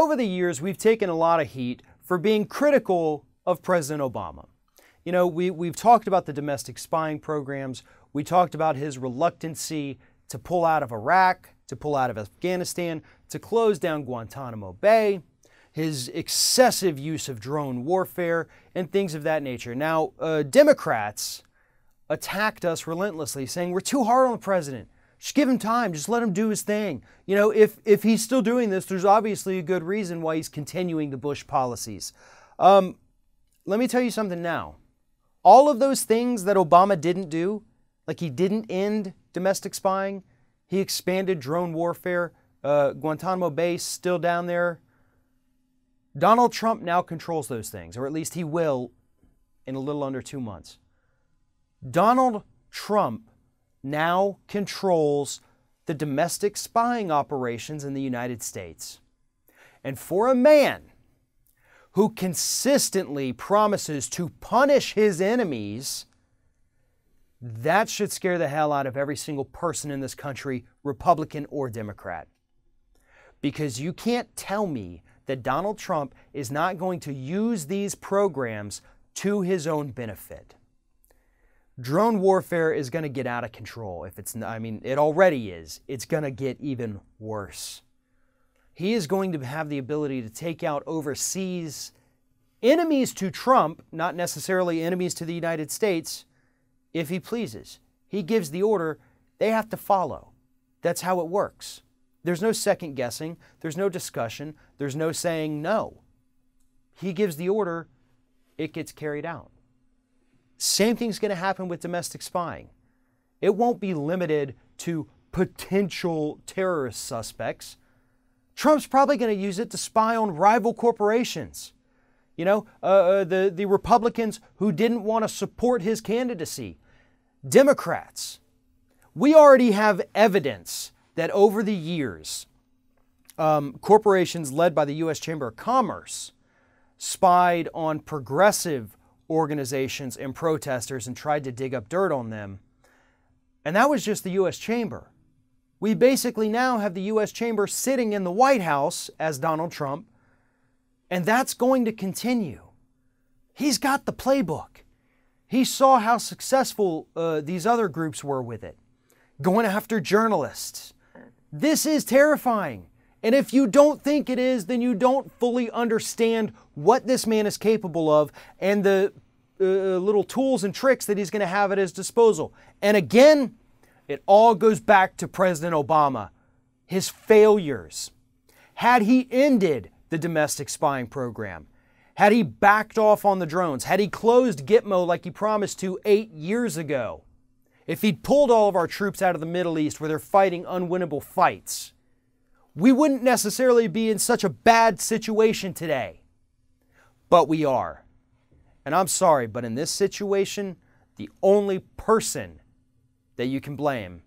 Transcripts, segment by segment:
over the years, we've taken a lot of heat for being critical of President Obama. You know, we've talked about the domestic spying programs. We talked about his reluctancy to pull out of Iraq, to pull out of Afghanistan, to close down Guantanamo Bay, his excessive use of drone warfare, and things of that nature. Now, Democrats attacked us relentlessly, saying we're too hard on the president. Just give him time. Just let him do his thing. You know, if he's still doing this, there's obviously a good reason why he's continuing the Bush policies. Let me tell you something now. All of those things that Obama didn't do, like he didn't end domestic spying, he expanded drone warfare, Guantanamo Bay still down there. Donald Trump now controls those things, or at least he will in a little under 2 months. Donald Trump now controls the domestic spying operations in the United States. And for a man who consistently promises to punish his enemies, that should scare the hell out of every single person in this country, Republican or Democrat. Because you can't tell me that Donald Trump is not going to use these programs to his own benefit. Drone warfare is going to get out of control. It already is. It's going to get even worse. He is going to have the ability to take out overseas enemies to Trump, not necessarily enemies to the United States, if he pleases. He gives the order, they have to follow. That's how it works. There's no second guessing. There's no discussion. There's no saying no. He gives the order, it gets carried out. Same thing's going to happen with domestic spying. It won't be limited to potential terrorist suspects. Trump's probably going to use it to spy on rival corporations. You know, the Republicans who didn't want to support his candidacy. Democrats. We already have evidence that over the years, corporations led by the U.S. Chamber of Commerce spied on progressive organizations and protesters and tried to dig up dirt on them. And that was just the U.S. Chamber. We basically now have the U.S. Chamber sitting in the White House as Donald Trump, and that's going to continue. He's got the playbook. He saw how successful these other groups were with it, going after journalists. This is terrifying. And if you don't think it is, then you don't fully understand what this man is capable of and the little tools and tricks that he's going to have at his disposal. And again, it all goes back to President Obama, his failures. Had he ended the domestic spying program, had he backed off on the drones, had he closed Gitmo like he promised to 8 years ago, if he'd pulled all of our troops out of the Middle East where they're fighting unwinnable fights, we wouldn't necessarily be in such a bad situation today. But we are. And I'm sorry, but in this situation, the only person that you can blame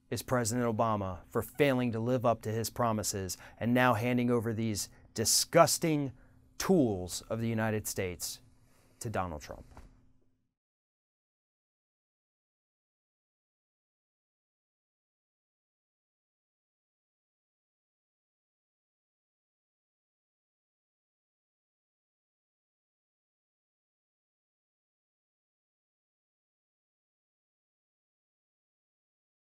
is President Obama for failing to live up to his promises and now handing over these disgusting tools of the United States to Donald Trump.